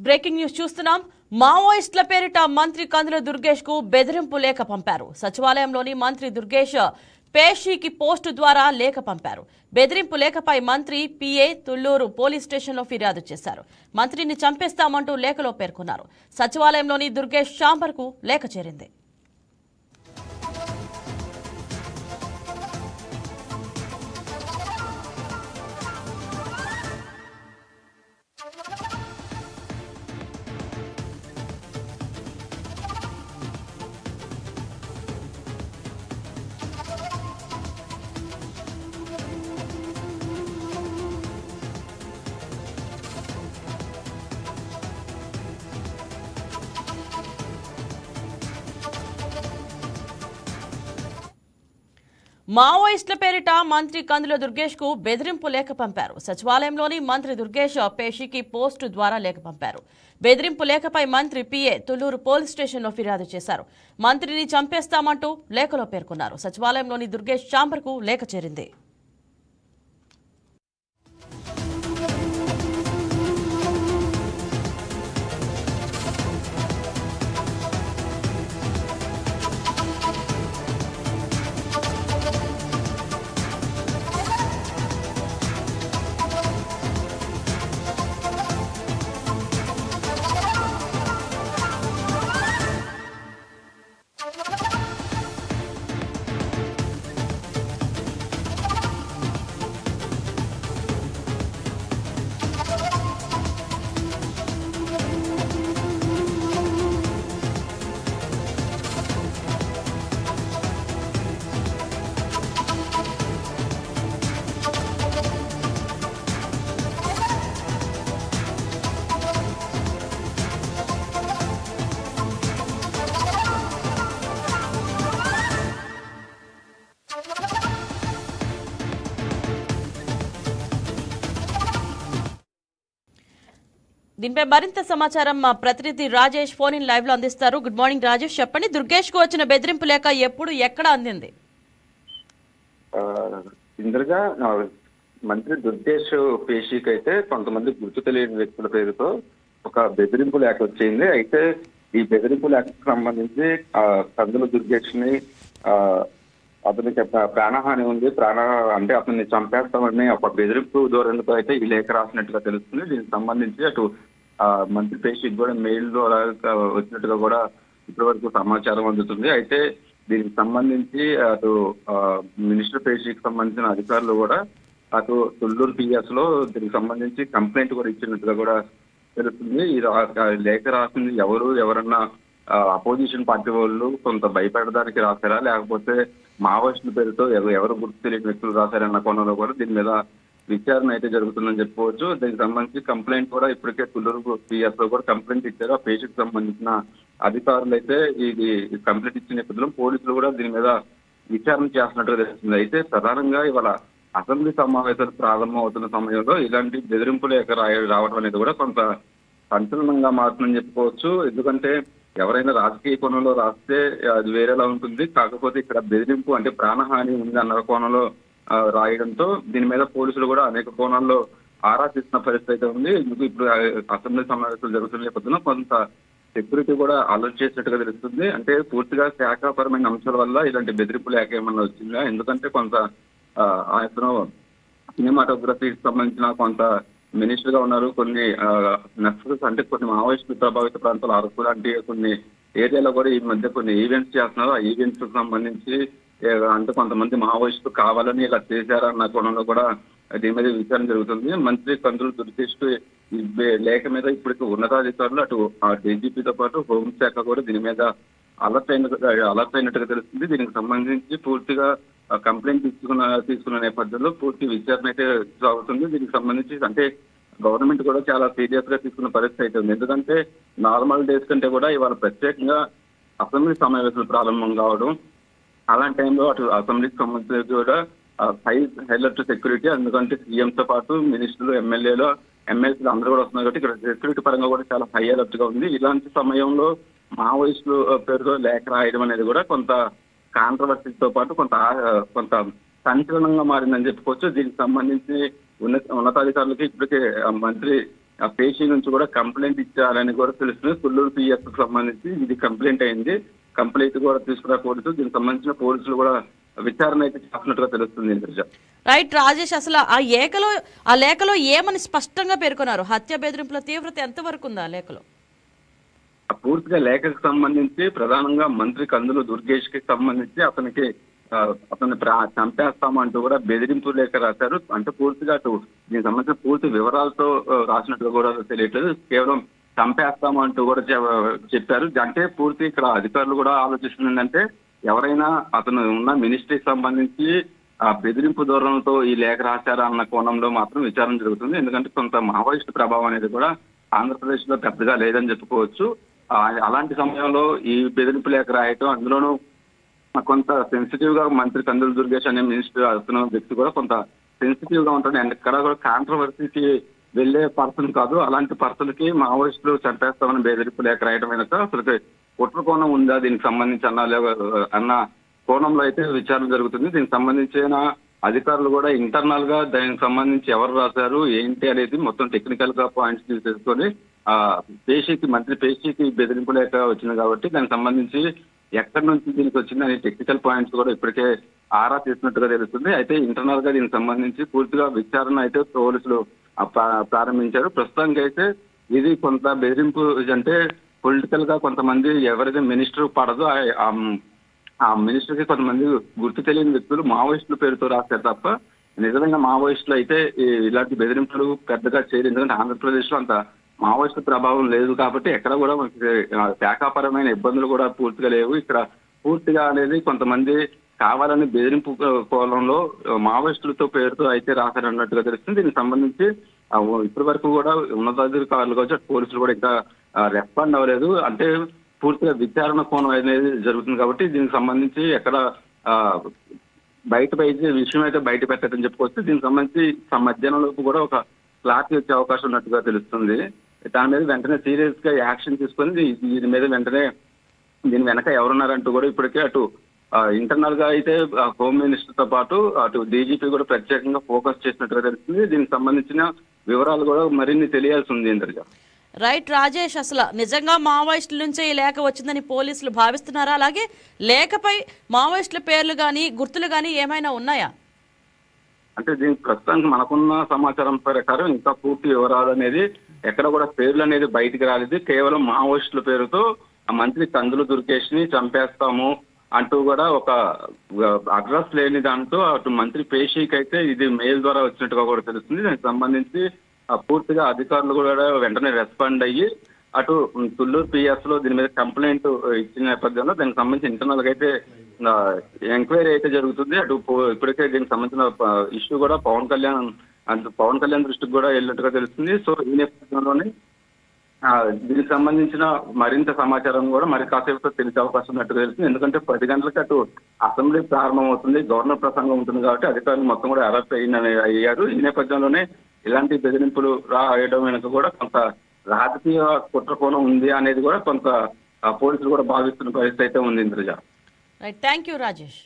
Breaking news చూస్తున్నాం. మావోయిస్టుల పేరిట మంత్రి కందుల దుర్గేష్ కు బెదిరింపు లేఖ పంపారు. సచివాలయంలోని మంత్రి దుర్గేష్ పేషీకి పోస్టు ద్వారా లేఖ పంపారు. బెదిరింపు లేఖపై మంత్రి పిఏ తుళ్లూరు పోలీస్ స్టేషన్లో ఫిర్యాదు చేశారు. మంత్రిని చంపేస్తామంటూ లేఖలో పేర్కొన్నారు. సచివాలయంలోని దుర్గేష్ ఛాంబర్కు లేఖ చేరింది. మావోయిస్టుల పేరిట మంత్రి కందుల దుర్గేష్ కు బెదిరింపు లేఖ పంపారు. సచివాలయంలోని మంత్రి దుర్గేష్ పేషీకి పోస్టు ద్వారా లేఖ పంపారు. బెదిరింపు లేఖపై మంత్రి పిఏ తుళ్లూరు పోలీస్ స్టేషన్లో ఫిర్యాదు చేశారు. మంత్రిని చంపేస్తామంటూ లేఖలో పేర్కొన్నారు. సచివాలయంలోని దుర్గేష్ ఛాంబర్కు లేఖ చేరింది. దీనిపై మరింత సమాచారం మా ప్రతినిధి రాజేష్ ఫోన్ ఇన్ లైవ్ లో అందిస్తారు. గుడ్ మార్నింగ్ రాజేష్, చెప్పండి, దుర్గేష్ కు వచ్చిన బెదిరింపు లేఖ ఎప్పుడు ఎక్కడ అందింది? ఇందరగా మంత్రి దుర్గేష్ పేషీకి అయితే కొంతమంది గుర్తు తెలియని వ్యక్తుల పేరుతో ఒక బెదిరింపు లేఖ వచ్చింది. అయితే ఈ బెదిరింపు లేఖకు సంబంధించి కందుల దుర్గేష్ ని అతనికి ప్రాణహాని ఉంది, అంటే అతన్ని చంపేస్తామని ఒక బెదిరింపు ధోరణితో అయితే ఈ లేఖ రాసినట్టుగా తెలుస్తుంది. దీనికి సంబంధించి అటు మంత్రి పేషీకి కూడా మెయిల్ ద్వారా వచ్చినట్టుగా కూడా ఇప్పటివరకు సమాచారం అందుతుంది. అయితే దీనికి సంబంధించి అటు మినిస్టర్ పేషీకి సంబంధించిన అధికారులు కూడా అటు తుళ్లూరు పిఎస్ లో దీనికి సంబంధించి కంప్లైంట్ కూడా ఇచ్చినట్టుగా కూడా తెలుస్తుంది. ఈ లేఖ రాసింది ఎవరన్నా అపోజిషన్ పార్టీ వాళ్ళు కొంత భయపెడడానికి రాశారా, లేకపోతే మావోయిస్టుల పేరుతో ఎవరు గుర్తు తెలియని వ్యక్తులు రాశారన్న కోణంలో కూడా దీని మీద విచారణ అయితే జరుగుతుందని చెప్పుకోవచ్చు. దీనికి సంబంధించి కంప్లైంట్ కూడా ఇప్పటికే తుళ్లూరు పిఎస్ లో కూడా కంప్లైంట్ ఇచ్చారు. ఆ పేషీకి సంబంధించిన అధికారులు అయితే ఇది కంప్లైంట్ ఇచ్చిన నేపథ్యంలో పోలీసులు కూడా దీని మీద విచారణ చేస్తున్నట్టుగా తెలుస్తుంది. అయితే ప్రధానంగా ఇవాళ అసెంబ్లీ సమావేశాలు ప్రారంభం అవుతున్న సమయంలో ఇలాంటి బెదిరింపు లేఖ రావడం అనేది కూడా కొంత సంచలనంగా మారుతుందని చెప్పుకోవచ్చు. ఎందుకంటే ఎవరైనా రాజకీయ కోణంలో రాస్తే అది వేరేలా ఉంటుంది. కాకపోతే ఇక్కడ బెదిరింపు అంటే ప్రాణహాని ఉంది అన్న కోణంలో రాయడంతో దీని మీద పోలీసులు కూడా అనేక కోణాల్లో ఆరా తీస్తున్న పరిస్థితి అయితే ఉంది. ఇప్పుడు అసెంబ్లీ సమావేశాలు జరుగుతున్న నేపథ్యంలో కొంత సెక్యూరిటీ కూడా అలర్ట్ చేసినట్టుగా తెలుస్తుంది. అంటే పూర్తిగా శాఖాపరమైన అంశాల వల్ల ఇలాంటి బెదిరింపు లేఖ ఏమన్నా వచ్చిందా? ఎందుకంటే కొంత అతను సినిమాటోగ్రఫీకి సంబంధించిన కొంత మినిస్టర్ గా ఉన్నారు. కొన్ని నక్సల్స్ అంటే కొన్ని మావోయిస్టు ప్రభావిత ప్రాంతాలు అరకు లాంటి కొన్ని ఏరియాలో కూడా ఈ మధ్య కొన్ని ఈవెంట్స్ చేస్తున్నారు. ఆ ఈవెంట్స్ కు సంబంధించి అంటే కొంతమంది మావోయిస్టులు కావాలని ఇలా చేశారన్న కోణంలో కూడా దీని మీద విచారణ జరుగుతుంది. మంత్రి కందుల దుర్గేష్ ఈ లేఖ మీద ఇప్పటికీ ఉన్నతాధికారులు అటు డీజీపీతో పాటు హోంశాఖ కూడా దీని మీద అలర్ట్ అయినట్టుగా తెలుస్తుంది. దీనికి సంబంధించి పూర్తిగా కంప్లైంట్ తీసుకున్న నేపథ్యంలో పూర్తి విచారణ అయితే సాగుతుంది. దీనికి సంబంధించి అంటే గవర్నమెంట్ కూడా చాలా సీరియస్ గా తీసుకున్న పరిస్థితి అయితే ఉంది. ఎందుకంటే నార్మల్ డేస్ కంటే కూడా ఇవాళ ప్రత్యేకంగా అసెంబ్లీ సమావేశాలు ప్రారంభం కావడం, అలాంటి టైంలో అటు అసెంబ్లీకి సంబంధించి కూడా హై అలర్ట్ సెక్యూరిటీ, ఎందుకంటే సీఎంతో పాటు మినిస్టర్లు ఎమ్మెల్సీలు అందరూ కూడా వస్తున్నారు కాబట్టి ఇక్కడ సెక్యూరిటీ పరంగా కూడా చాలా హై అలర్ట్ గా ఉంది. ఇలాంటి సమయంలో మావోయిస్టులు పేరుతో లేఖ రాయడం అనేది కూడా కొంత కాంట్రవర్సీతో పాటు కొంత సంచలనంగా మారిందని చెప్పుకోవచ్చు. దీనికి సంబంధించి ఉన్నతాధికారులకి ఇప్పటికే మంత్రి ఆ పేషీ నుంచి కూడా కంప్లైంట్ ఇచ్చారని కూడా తెలుస్తుంది. కొల్లూరు పిఎస్ కు సంబంధించి ఇది కంప్లైంట్ అయింది. కంప్లైంట్ కూడా తీసుకున్న పోలీసులు, దీనికి సంబంధించిన పోలీసులు కూడా విచారణ అయితే చేస్తున్నట్టుగా తెలుస్తుంది ఇంద్రజ. రైట్ రాజేష్, అసలు ఆ లేఖలో ఏమని స్పష్టంగా పేర్కొన్నారు? హత్య బెదిరింపుల తీవ్రత ఎంతవరకు ఉంది ఆ లేఖలో? పూర్తిగా లేఖకు సంబంధించి ప్రధానంగా మంత్రి కందులు దుర్గేష్ కి సంబంధించి అతన్ని చంపేస్తామంటూ కూడా బెదిరింపు లేఖ రాశారు. అంటే పూర్తిగా దీనికి సంబంధించిన పూర్తి వివరాలతో రాసినట్టుగా కూడా తెలియట్లేదు. కేవలం చంపేస్తామంటూ కూడా చెప్పారు. అంటే పూర్తి ఇక్కడ అధికారులు కూడా ఆలోచిస్తుందంటే ఎవరైనా అతను ఉన్న మినిస్ట్రీకి సంబంధించి ఆ బెదిరింపు ధోరణితో ఈ లేఖ రాశారా అన్న కోణంలో మాత్రం విచారణ జరుగుతుంది. ఎందుకంటే కొంత మావోయిస్టు ప్రభావం అనేది కూడా ఆంధ్రప్రదేశ్ లో పెద్దగా లేదని చెప్పుకోవచ్చు. అలాంటి సమయంలో ఈ బెదిరింపు లేఖ రాయటం, అందులోనూ కొంత సెన్సిటివ్ గా మంత్రి కందులు దుర్గేష్ అనే మినిస్టర్ అవుతున్న వ్యక్తి కూడా కొంత సెన్సిటివ్ గా ఉంటాడు. ఎక్కడ కూడా కాంట్రవర్సీకి వెళ్లే పర్సన్ కాదు. అలాంటి పర్సన్ కి మావోయిస్టులు చంపేస్తామని బెదిరింపు లేఖ రాయడం వెనక అసలు కుట్ర కోణం ఉందా దీనికి సంబంధించి అన్న కోణంలో అయితే విచారణ జరుగుతుంది. దీనికి సంబంధించిన అధికారులు కూడా ఇంటర్నల్ గా దానికి సంబంధించి ఎవరు రాశారు ఏంటి అనేది మొత్తం టెక్నికల్ గా పాయింట్స్ తీసుకొని మంత్రి పేషీకి బెదిరింపు లేఖ వచ్చింది కాబట్టి దానికి సంబంధించి ఎక్కడి నుంచి దీనికి వచ్చింది అనే టెక్నికల్ పాయింట్స్ కూడా ఇప్పటికే ఆరా తీసినట్టుగా తెలుస్తుంది. అయితే ఇంటర్నల్ గా దీనికి సంబంధించి పూర్తిగా విచారణ అయితే పోలీసులు ప్రారంభించారు. ప్రస్తుతానికి అయితే ఇది కొంత బెదిరింపు అంటే పొలిటికల్ గా కొంతమంది ఎవరైతే మినిస్టర్ పడదో ఆ మినిస్టర్ కి కొంతమంది గుర్తు తెలియని వ్యక్తులు మావోయిస్టుల పేరుతో రాశారు తప్ప నిజమైన మావోయిస్టులు అయితే ఇలాంటి బెదిరింపులు పెద్దగా చేయలేదు. ఎందుకంటే ఆంధ్రప్రదేశ్ లో అంత మావోయిస్టు ప్రభావం లేదు కాబట్టి ఎక్కడ కూడా మనకి శాఖాపరమైన ఇబ్బందులు కూడా పూర్తిగా లేవు. ఇక్కడ పూర్తిగా అనేది కొంతమంది కావాలని బెదిరింపు కోణంలో మావోయిస్టులతో పేరుతో అయితే రాశారన్నట్టుగా తెలుస్తుంది. దీనికి సంబంధించి ఇప్పటి వరకు కూడా ఉన్నతాధికారులు కావచ్చు పోలీసులు కూడా ఇంకా రెస్పాండ్ అవ్వలేదు. అంటే పూర్తిగా విచారణ కోణం అనేది జరుగుతుంది కాబట్టి దీనికి సంబంధించి ఎక్కడ విషయం అయితే బయట పెట్టదని చెప్పుకోవచ్చు. దీనికి సంబంధించి మధ్యాహ్నంలోపు కూడా ఒక క్లారిటీ వచ్చే అవకాశం ఉన్నట్టుగా తెలుస్తుంది. దాని మీద వెంటనే సీరియస్ గా యాక్షన్ తీసుకొని దీని మీద వెంటనే దీని వెనక ఎవరున్నారంటూ కూడా ఇప్పటికే అటు ఇంటర్నల్ గా అయితే హోమ్ మినిస్టర్ తో పాటు అటు డీజీపీ కూడా ప్రత్యేకంగా ఫోకస్ చేసినట్టుగా తెలుస్తుంది. దీనికి సంబంధించిన వివరాలు కూడా మరిన్ని తెలియాల్సి ఉంది ఇంద్రజ. రైట్ రాజేష్, అసలు నిజంగా మావోయిస్టుల నుంచే ఈ లేఖ వచ్చిందని పోలీసులు భావిస్తున్నారా? అలాగే లేఖపై మావోయిస్టుల పేర్లు కానీ గుర్తులు కానీ ఏమైనా ఉన్నాయా? అంటే దీనికి ప్రస్తుతానికి మనకున్న సమాచారం ప్రకారం ఇంకా పూర్తి వివరాలు అనేది ఎక్కడ కూడా పేర్లు అనేది బయటికి రాలేదు. కేవలం మావోయిస్టుల పేరుతో మంత్రి కందులు దుర్గేష్ ని చంపేస్తాము అంటూ కూడా ఒక అడ్రస్ లేని దాంతో అటు మంత్రి పేషీకి అయితే ఇది మెయిల్ ద్వారా వచ్చినట్టుగా కూడా తెలుస్తుంది. దానికి సంబంధించి పూర్తిగా అధికారులు కూడా వెంటనే రెస్పాండ్ అయ్యి అటు కొల్లూరు పిఎస్ లో దీని మీద కంప్లైంట్ ఇచ్చిన నేపథ్యంలో దానికి సంబంధించి ఇంటర్నల్ గా అయితే ఎంక్వైరీ అయితే జరుగుతుంది. అటు ఇప్పటికే దీనికి సంబంధించిన ఇష్యూ కూడా పవన్ కళ్యాణ్ దృష్టికి కూడా వెళ్ళినట్టుగా తెలుస్తుంది. సో ఈ నేపథ్యంలోనే దీనికి సంబంధించిన మరింత సమాచారం కూడా మరి కాసేపుతో తెలిసే అవకాశం ఉన్నట్టుగా తెలుస్తుంది. ఎందుకంటే 10 గంటలకు అటు అసెంబ్లీ ప్రారంభం అవుతుంది, గవర్నర్ ప్రసంగం ఉంటుంది కాబట్టి అధికారులు మొత్తం కూడా అలర్ట్ అయ్యారు. ఈ నేపథ్యంలోనే ఇలాంటి బెదిరింపులు రాయడం వెనుక కూడా కొంత రాజకీయ కుట్ర కోణం ఉంది అనేది కూడా కొంత పోలీసులు కూడా భావిస్తున్న పరిస్థితి అయితే ఉంది Indraja. Right, thank you Rajesh.